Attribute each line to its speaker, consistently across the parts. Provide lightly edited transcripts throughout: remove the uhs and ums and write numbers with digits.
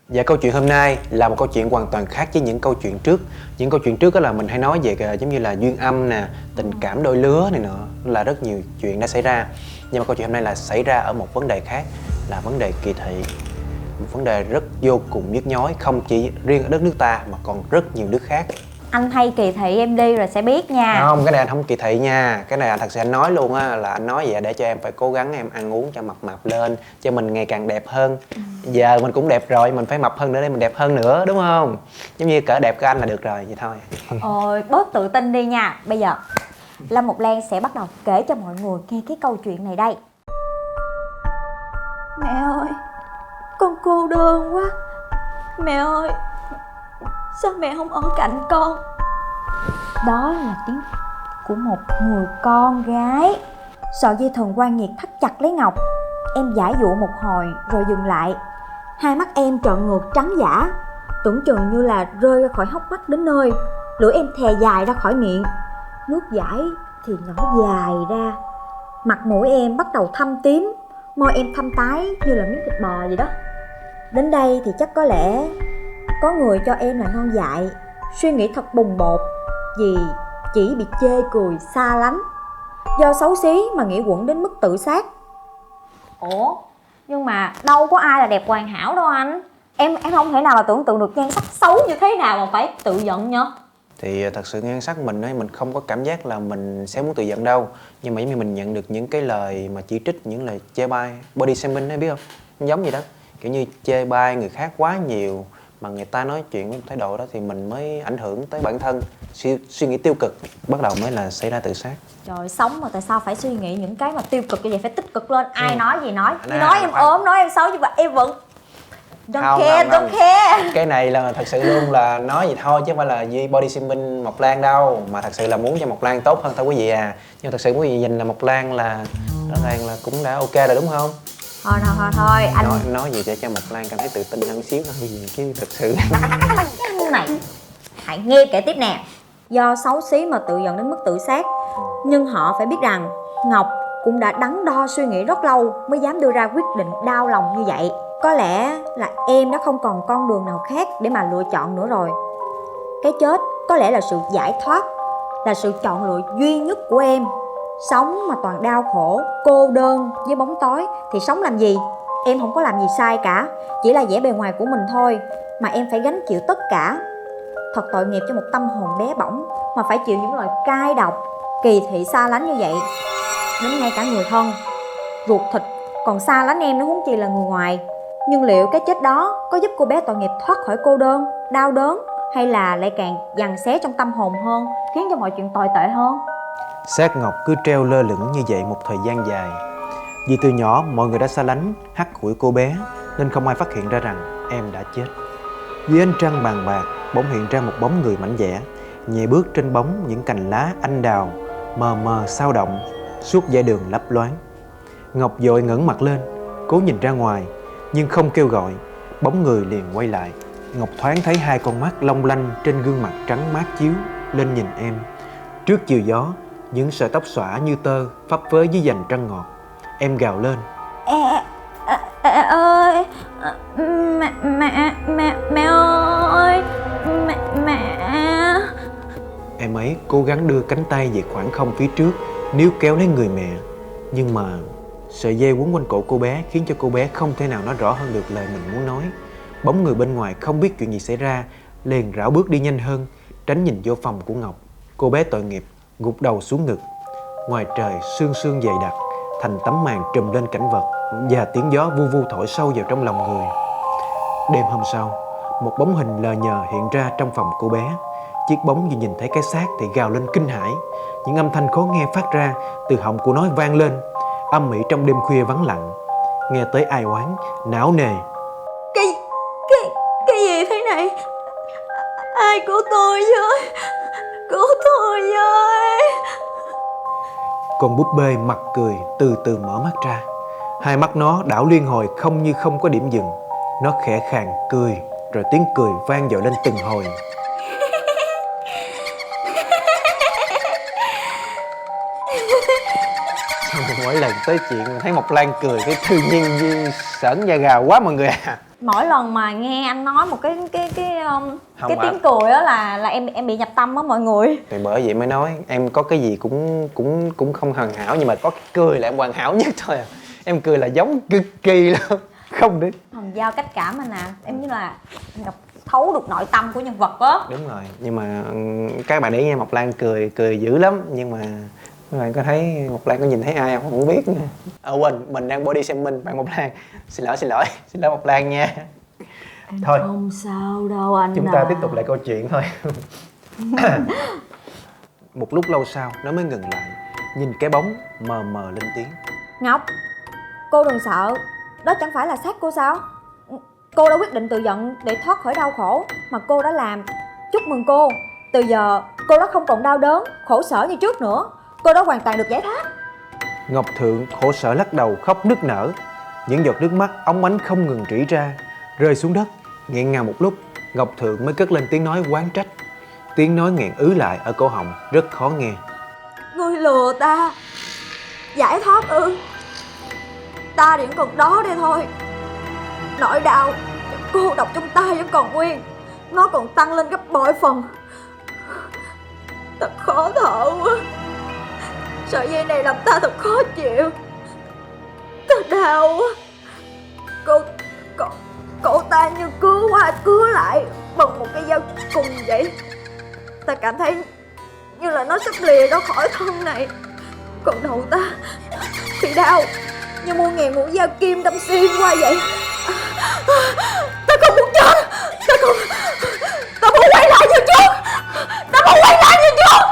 Speaker 1: Và câu chuyện hôm nay là một câu chuyện hoàn toàn khác với những câu chuyện trước. Những câu chuyện trước đó là mình hay nói về giống như là duyên âm nè, tình cảm đôi lứa này nữa, là rất nhiều chuyện đã xảy ra. Nhưng mà câu chuyện hôm nay là xảy ra ở một vấn đề khác, là vấn đề kỳ thị. Một vấn đề rất vô cùng nhức nhối, không chỉ riêng ở đất nước ta mà còn rất nhiều nước khác.
Speaker 2: Anh hay kỳ thị em đi rồi sẽ biết nha.
Speaker 1: Không, cái này anh không kỳ thị nha. Cái này là thật sự anh nói luôn á, là anh nói vậy để cho em phải cố gắng em ăn uống cho mập lên, cho mình ngày càng đẹp hơn. Giờ mình cũng đẹp rồi, mình phải mập hơn nữa để mình đẹp hơn nữa, đúng không? Giống như cỡ đẹp của anh là được rồi, vậy thôi.
Speaker 2: Ôi, bớt tự tin đi nha. Bây giờ Lâm Mộc Lan sẽ bắt đầu kể cho mọi người nghe cái câu chuyện này đây. Mẹ ơi, con cô đơn quá. Mẹ ơi, sao mẹ không ở cạnh con? Đó là tiếng của một người con gái. Sợi dây thừng quan nhiệt thắt chặt lấy Ngọc. Em giải dụa một hồi rồi dừng lại. Hai mắt em trợn ngược trắng dã, tưởng chừng như là rơi ra khỏi hốc mắt đến nơi. Lưỡi em thè dài ra khỏi miệng, nước dãi thì nhỏ dài ra. Mặt mũi em bắt đầu thâm tím, môi em thâm tái như là miếng thịt bò vậy đó. Đến đây thì chắc có lẽ có người cho em là non dại. Suy nghĩ thật bồng bột vì chỉ bị chê cười xa lánh. Do xấu xí mà nghĩ quẩn đến mức tự sát. Ủa, nhưng mà đâu có ai là đẹp hoàn hảo đâu anh. Em không thể nào mà tưởng tượng được nhan sắc xấu như thế nào mà phải tự giận nhá.
Speaker 1: Thì thật sự nhan sắc mình ấy, mình không có cảm giác là mình sẽ muốn tự giận đâu. Nhưng mà giống như mình nhận được những cái lời mà chỉ trích, những lời chê bai, body shaming ấy, biết không? Giống gì đó, kiểu như chê bai người khác quá nhiều, mà người ta nói chuyện với thái độ đó thì mình mới ảnh hưởng tới bản thân, suy nghĩ tiêu cực, bắt đầu mới là xảy ra tự sát.
Speaker 2: Trời, sống mà tại sao phải suy nghĩ những cái mà tiêu cực như vậy, phải tích cực lên. Ai nói gì nói,
Speaker 1: Nè,
Speaker 2: nói em
Speaker 1: phải.
Speaker 2: ốm, nói em xấu như vậy em vẫn don't
Speaker 1: Không,
Speaker 2: care,
Speaker 1: không,
Speaker 2: don't care.
Speaker 1: cái này là thật sự luôn là nói vậy thôi chứ không phải là Duy body shaming Mộc Lan đâu, mà thật sự là muốn cho Mộc Lan tốt hơn thôi quý vị à. Nhưng thật sự quý vị nhìn là Mộc Lan là rõ ràng là cũng đã ok rồi, đúng không?
Speaker 2: Thôi anh
Speaker 1: Nói gì để cho Mộc Lan cảm thấy tự tin hơn xíu thôi chứ thật sự.
Speaker 2: này, hãy nghe kể tiếp nè. Do xấu xí mà tự giận đến mức tự sát, nhưng họ phải biết rằng Ngọc cũng đã đắn đo suy nghĩ rất lâu mới dám đưa ra quyết định đau lòng như vậy. Có lẽ là em đã không còn con đường nào khác để mà lựa chọn nữa rồi. Cái chết có lẽ là sự giải thoát, là sự chọn lựa duy nhất của em. Sống mà toàn đau khổ, cô đơn với bóng tối thì sống làm gì? Em không có làm gì sai cả, chỉ là vẻ bề ngoài của mình thôi mà em phải gánh chịu tất cả. Thật tội nghiệp cho một tâm hồn bé bỏng mà phải chịu những lời cay độc, kỳ thị xa lánh như vậy. Đến ngay cả người thân, ruột thịt còn xa lánh em, nó huống chi là người ngoài. Nhưng liệu cái chết đó có giúp cô bé tội nghiệp thoát khỏi cô đơn, đau đớn, hay là lại càng giằng xé trong tâm hồn hơn, khiến cho mọi chuyện tồi tệ hơn?
Speaker 1: Xác Ngọc cứ treo lơ lửng như vậy một thời gian dài. Vì từ nhỏ mọi người đã xa lánh, hắt hủi cô bé, nên không ai phát hiện ra rằng em đã chết. Dưới ánh trăng bàn bạc, bỗng hiện ra một bóng người mảnh dẻ, nhẹ bước trên bóng những cành lá anh đào mờ mờ sao động suốt dải đường lấp loáng. Ngọc vội ngẩng mặt lên, cố nhìn ra ngoài, nhưng không kêu gọi, bóng người liền quay lại. Ngọc thoáng thấy hai con mắt long lanh trên gương mặt trắng mát chiếu lên nhìn em. Trước chiều gió, những sợi tóc xõa như tơ phấp phới dưới vành trăng ngọt. Em gào lên:
Speaker 2: Ơi, mẹ ơi, mẹ.
Speaker 1: Em ấy cố gắng đưa cánh tay về khoảng không phía trước, níu kéo lấy người mẹ. Nhưng mà sợi dây quấn quanh cổ cô bé khiến cho cô bé không thể nào nói rõ hơn được lời mình muốn nói. Bóng người bên ngoài không biết chuyện gì xảy ra, liền rảo bước đi nhanh hơn, tránh nhìn vô phòng của Ngọc. Cô bé tội nghiệp gục đầu xuống ngực. Ngoài trời sương sương dày đặc, thành tấm màn trùm lên cảnh vật, và tiếng gió vu vu thổi sâu vào trong lòng người. Đêm hôm sau, một bóng hình lờ nhờ hiện ra trong phòng cô bé. Chiếc bóng vừa nhìn thấy cái xác thì gào lên kinh hãi. Những âm thanh khó nghe phát ra từ họng của nó vang lên, âm ỉ trong đêm khuya vắng lặng, nghe tới ai oán, não nề.
Speaker 2: Cái gì thế này? Ai cứu tôi với, cứu tôi với.
Speaker 1: Con búp bê mặt cười từ từ mở mắt ra. Hai mắt nó đảo liên hồi không như không có điểm dừng. Nó khẽ khàng cười, rồi tiếng cười vang dội lên từng hồi. Mỗi lần tới chuyện mà thấy Mộc Lan cười cái tự nhiên sởn da gà quá mọi người à.
Speaker 2: Mỗi lần mà nghe anh nói một cái
Speaker 1: Không
Speaker 2: cái
Speaker 1: ạ.
Speaker 2: tiếng cười á là em bị nhập tâm á mọi người.
Speaker 1: Thì bởi vậy mới nói em có cái gì cũng không hoàn hảo, nhưng mà có cái cười là em hoàn hảo nhất thôi à. Em cười là giống cực kỳ luôn. Không đến.
Speaker 2: Hồng giao cách cảm anh à, em như là đọc thấu được nội tâm của nhân vật á.
Speaker 1: Đúng rồi, nhưng mà các bạn để ý nha, Mộc Lan cười dữ lắm, nhưng mà các bạn có thấy Mộc Lan có nhìn thấy ai không biết nữa. Quên, mình đang body shaming bạn Mộc Lan. Xin lỗi Mộc Lan nha.
Speaker 2: Em
Speaker 1: Thôi
Speaker 2: không sao đâu anh.
Speaker 1: chúng ta tiếp tục lại câu chuyện thôi. Một lúc lâu sau nó mới ngừng lại, nhìn cái bóng mờ mờ lên tiếng.
Speaker 2: Ngọc, cô đừng sợ, đó chẳng phải là xác cô sao? Cô đã quyết định tự giận để thoát khỏi đau khổ mà cô đã làm. Chúc mừng cô, từ giờ cô đã không còn đau đớn, khổ sở như trước nữa. Cô đã hoàn toàn được giải thoát.
Speaker 1: Ngọc Thượng khổ sở lắc đầu khóc nức nở. Những giọt nước mắt óng ánh không ngừng rỉ ra, rơi xuống đất. Nghẹn ngào một lúc, Ngọc Thượng mới cất lên tiếng nói oán trách. Tiếng nói nghẹn ứ lại ở cổ họng, rất khó nghe.
Speaker 2: Ngươi lừa ta. Giải thoát ư? Ta vẫn còn đó đây thôi. Nỗi đau, cô độc trong ta vẫn còn nguyên. Nó còn tăng lên gấp bội phần. Thật khó thở quá. Sợi dây này làm ta thật khó chịu. Ta đau quá. Cậu ta như cứa qua cứa lại bằng một cái dao cùng vậy. Ta cảm thấy như là nó sắp lìa ra khỏi thân này. Còn đầu ta thì đau như muôn ngàn mũi dao kim đâm xuyên qua vậy. Ta không muốn chết. Ta muốn quay lại như trước. Ta muốn quay lại như trước.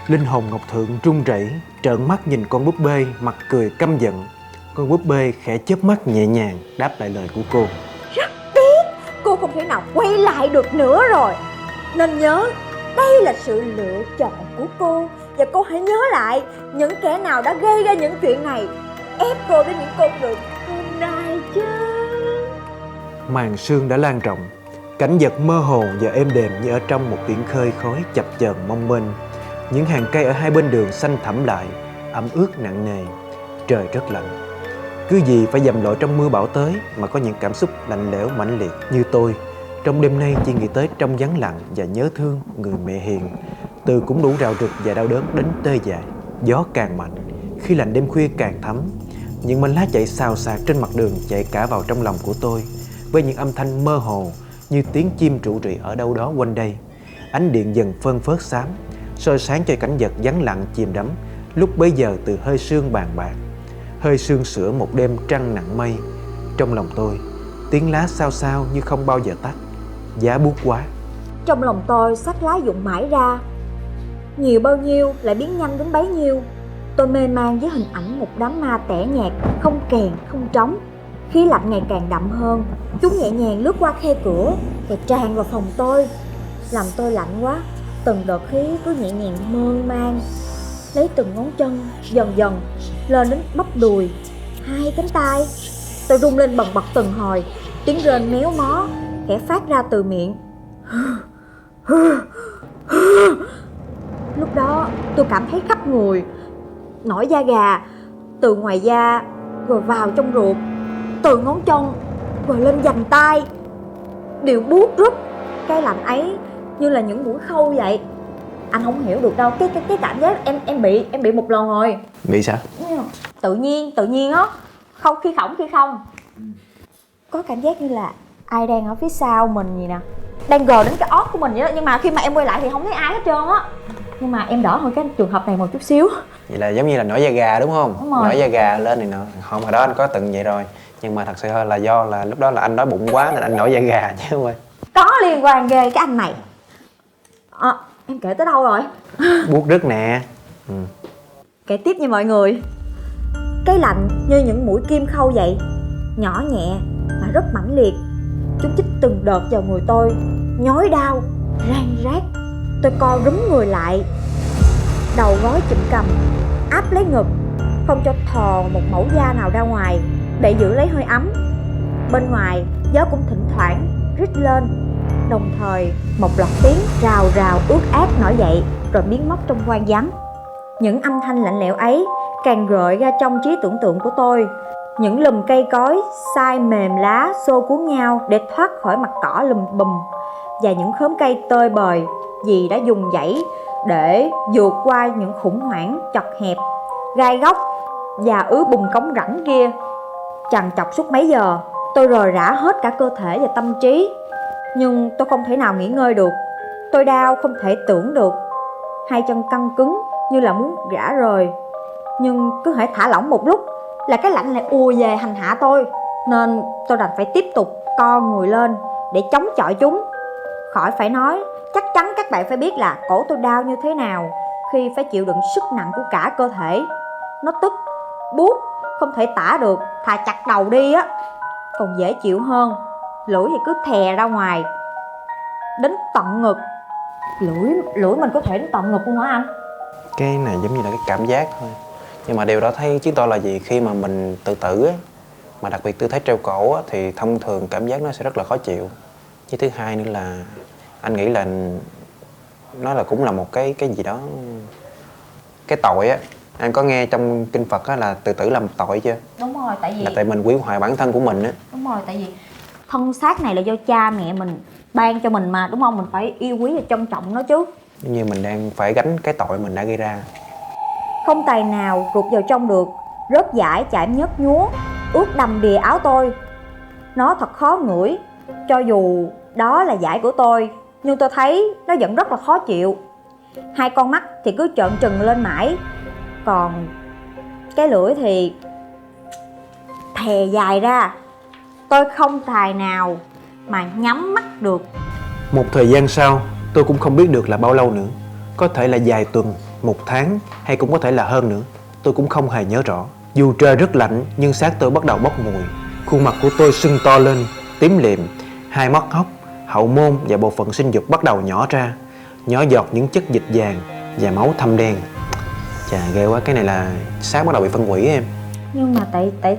Speaker 1: Linh hồn Ngọc Thượng run rẩy, trợn mắt nhìn con búp bê mặt cười căm giận. Con búp bê khẽ chớp mắt nhẹ nhàng đáp lại lời của cô.
Speaker 2: Rất tiếc, cô không thể nào quay lại được nữa rồi. Nên nhớ, đây là sự lựa chọn của cô. Và cô hãy nhớ lại những kẻ nào đã gây ra những chuyện này, ép cô đến những con đường hôm nay chứ.
Speaker 1: Màn sương đã lan rộng, cảnh vật mơ hồ và êm đềm như ở trong một biển khơi khói chập chờn mong mênh. Những hàng cây ở hai bên đường xanh thẳm lại, ẩm ướt nặng nề. Trời rất lạnh. Cứ gì phải dầm lội trong mưa bão tới mà có những cảm xúc lạnh lẽo mãnh liệt như tôi. Trong đêm nay chỉ nghĩ tới trong vắng lặng và nhớ thương người mẹ hiền. Từ cũng đủ rạo rực và đau đớn đến tê dại. Gió càng mạnh, khi lạnh đêm khuya càng thấm. Những mảnh lá chạy xào xạc trên mặt đường chạy cả vào trong lòng của tôi, với những âm thanh mơ hồ như tiếng chim trụ rỉ ở đâu đó quanh đây. Ánh điện dần phơn phớt xám, soi sáng cho cảnh vật vắng lặng chìm đắm. Lúc bấy giờ từ hơi sương bàn bạc, hơi sương sửa một đêm trăng nặng mây. Trong lòng tôi, tiếng lá xao xao như không bao giờ tắt. Giá buốt quá.
Speaker 2: Trong lòng tôi sắc lá rụng mãi ra, nhiều bao nhiêu lại biến nhanh đến bấy nhiêu. Tôi mê man với hình ảnh một đám ma tẻ nhạt, không kèn không trống. Khí lạnh ngày càng đậm hơn. Chúng nhẹ nhàng lướt qua khe cửa và tràn vào phòng tôi, làm tôi lạnh quá. Từng đợt khí cứ nhẹ nhàng mơn man, lấy từng ngón chân dần dần lên đến bắp đùi, hai cánh tay. Tôi rung lên bần bật từng hồi, tiếng rên méo mó khẽ phát ra từ miệng. Lúc đó tôi cảm thấy khắp người, nổi da gà từ ngoài da rồi vào trong ruột, từ ngón chân rồi lên vành tay, đều buốt rút. Cái lạnh ấy như là những mũi khâu vậy. Anh không hiểu được đâu, cái cảm giác em bị một lần rồi.
Speaker 1: Bị sao?
Speaker 2: Tự nhiên á, không khi không. Có cảm giác như là ai đang ở phía sau mình gì nè, đang gờ đến cái ót của mình vậy đó. Nhưng mà khi mà em quay lại thì không thấy ai hết trơn á. Nhưng mà em đỡ hơn cái trường hợp này một chút xíu.
Speaker 1: Vậy là giống như là nổi da gà đúng không?
Speaker 2: Đúng rồi.
Speaker 1: Nổi da gà lên này nọ. Không, hồi đó anh có từng vậy rồi. Nhưng mà thật sự là do là lúc đó là anh đói bụng quá nên anh nổi da gà chứ không phải.
Speaker 2: Có liên quan ghê cái anh này. Em kể tới đâu rồi?
Speaker 1: Buốt rứt nè.
Speaker 2: Kể tiếp nha mọi người. Cái lạnh như những mũi kim khâu vậy, nhỏ nhẹ mà rất mãnh liệt. Chúng chích từng đợt vào người tôi, nhói đau, ran rát. Tôi co rúm người lại, đầu gối chụm cầm, áp lấy ngực, không cho thò một mẩu da nào ra ngoài để giữ lấy hơi ấm. Bên ngoài gió cũng thỉnh thoảng rít lên, đồng thời một loạt tiếng rào rào ướt át nổi dậy rồi biến mất trong hoang vắng. Những âm thanh lạnh lẽo ấy càng gợi ra trong trí tưởng tượng của tôi những lùm cây cối sai mềm lá xô cuốn nhau để thoát khỏi mặt cỏ lùm bùm, và những khóm cây tơi bời vì đã dùng dãy để vượt qua những khủng hoảng chật hẹp, gai góc và ứ bùn cống rãnh kia. Trằn trọc suốt mấy giờ, tôi rời rã hết cả cơ thể và tâm trí, nhưng tôi không thể nào nghỉ ngơi được. Tôi đau không thể tưởng được, hai chân căng cứng như là muốn rã rời, nhưng cứ hễ thả lỏng một lúc là cái lạnh lại ùa về hành hạ tôi, nên tôi đành phải tiếp tục co người lên để chống chọi chúng. Khỏi phải nói, chắc chắn các bạn phải biết là cổ tôi đau như thế nào khi phải chịu đựng sức nặng của cả cơ thể. Nó tức, buốt, không thể tả được, thà chặt đầu đi á còn dễ chịu hơn. Lưỡi thì cứ thè ra ngoài đến tận ngực. Lưỡi mình có thể đến tận ngực luôn hả anh?
Speaker 1: Cái này giống như là cái cảm giác thôi. Nhưng mà điều đó thấy chứng tỏ là gì? Khi mà mình tự tử á, mà đặc biệt tư thế treo cổ á, thì thông thường cảm giác nó sẽ rất là khó chịu. Với thứ hai nữa là anh nghĩ là nó là cũng là một cái gì đó, cái tội á. Anh có nghe trong kinh Phật á là tự tử là một tội chưa?
Speaker 2: Đúng rồi,
Speaker 1: Tại mình hủy hoại bản thân của mình á.
Speaker 2: Đúng rồi, tại vì thân xác này là do cha mẹ mình ban cho mình mà, đúng không? Mình phải yêu quý và trân trọng nó chứ.
Speaker 1: Giống như mình đang phải gánh cái tội mình đã gây ra.
Speaker 2: Không tài nào rụt vào trong được, rớt dãi chảy nhớt nhúa, ướt đầm đìa áo tôi. Nó thật khó ngửi, cho dù đó là dải của tôi, nhưng tôi thấy nó vẫn rất là khó chịu. Hai con mắt thì cứ trợn trừng lên mãi, còn cái lưỡi thì thè dài ra. Tôi không tài nào mà nhắm mắt được.
Speaker 1: Một thời gian sau, tôi cũng không biết được là bao lâu nữa. Có thể là vài tuần, một tháng, hay cũng có thể là hơn nữa. Tôi cũng không hề nhớ rõ. Dù trời rất lạnh, nhưng xác tôi bắt đầu bốc mùi. Khuôn mặt của tôi sưng to lên, tím liệm. Hai mắt hốc, hậu môn và bộ phận sinh dục bắt đầu nhỏ ra, nhỏ giọt những chất dịch vàng và máu thâm đen. Chà, ghê quá, cái này là xác bắt đầu bị phân hủy em.
Speaker 2: Nhưng mà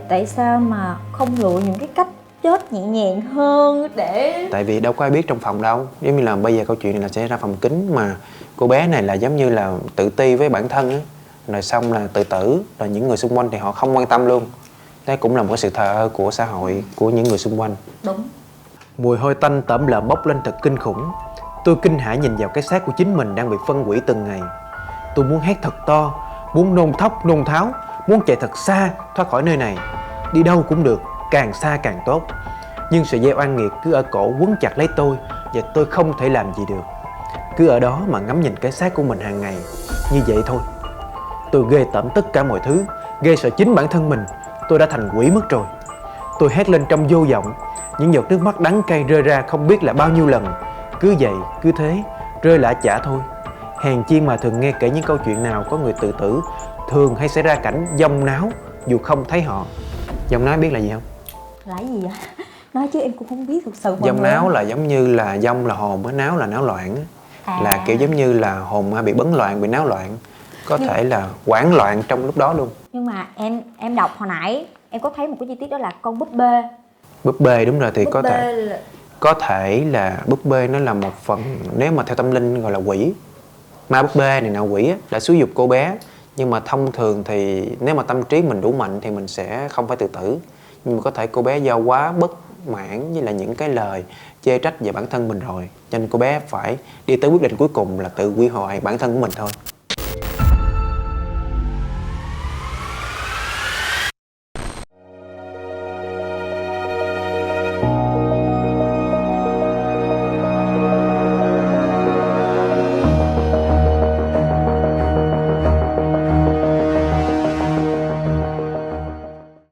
Speaker 2: tại sao mà không lựa những cái cách chết nhẹ nhàng hơn để...
Speaker 1: Tại vì đâu có ai biết trong phòng đâu. Giống như là bây giờ câu chuyện này là sẽ ra phòng kính, mà cô bé này là giống như là tự ti với bản thân á, rồi xong là tự tử, rồi những người xung quanh thì họ không quan tâm luôn. Đấy cũng là một cái sự thờ ơ của xã hội, của những người xung quanh.
Speaker 2: Đúng.
Speaker 1: Mùi hôi tanh tởm lợm bốc lên thật kinh khủng. Tôi kinh hãi nhìn vào cái xác của chính mình đang bị phân hủy từng ngày. Tôi muốn hét thật to, muốn nôn thốc nôn tháo, muốn chạy thật xa thoát khỏi nơi này. Đi đâu cũng được, càng xa càng tốt. Nhưng sợi dây oan nghiệt cứ ở cổ quấn chặt lấy tôi, và tôi không thể làm gì được. Cứ ở đó mà ngắm nhìn cái xác của mình hàng ngày. Như vậy thôi. Tôi ghê tởm tất cả mọi thứ, ghê sợ chính bản thân mình. Tôi đã thành quỷ mất rồi. Tôi hét lên trong vô vọng. Những giọt nước mắt đắng cay rơi ra không biết là bao nhiêu lần. Cứ vậy, cứ thế, rơi lã chả thôi. Hèn chi mà thường nghe kể những câu chuyện nào có người tự tử, thường hay xảy ra cảnh dông náo dù không thấy họ. Dông náo biết là gì không?
Speaker 2: Là gì vậy? Nói chứ em cũng không biết thực sự.
Speaker 1: Dông náo là giống như là dông là hồn, náo là náo loạn á. Là kiểu giống như là hồn bị bấn loạn, bị náo loạn. Có thể là hoảng loạn trong lúc đó luôn.
Speaker 2: Nhưng mà em đọc hồi nãy em có thấy một cái chi tiết đó là con búp bê.
Speaker 1: Búp bê đúng rồi, thì
Speaker 2: Búp
Speaker 1: có
Speaker 2: bê
Speaker 1: thể
Speaker 2: là...
Speaker 1: có thể là búp bê nó là một phần, nếu mà theo tâm linh gọi là quỷ. Ma búp bê này nào quỷ á, đã xúi giục cô bé. Nhưng mà thông thường thì nếu mà tâm trí mình đủ mạnh thì mình sẽ không phải tự tử. Nhưng mà có thể cô bé do quá bất mãn với lại những cái lời chê trách về bản thân mình rồi, cho nên cô bé phải đi tới quyết định cuối cùng là tự hủy hoại bản thân của mình thôi.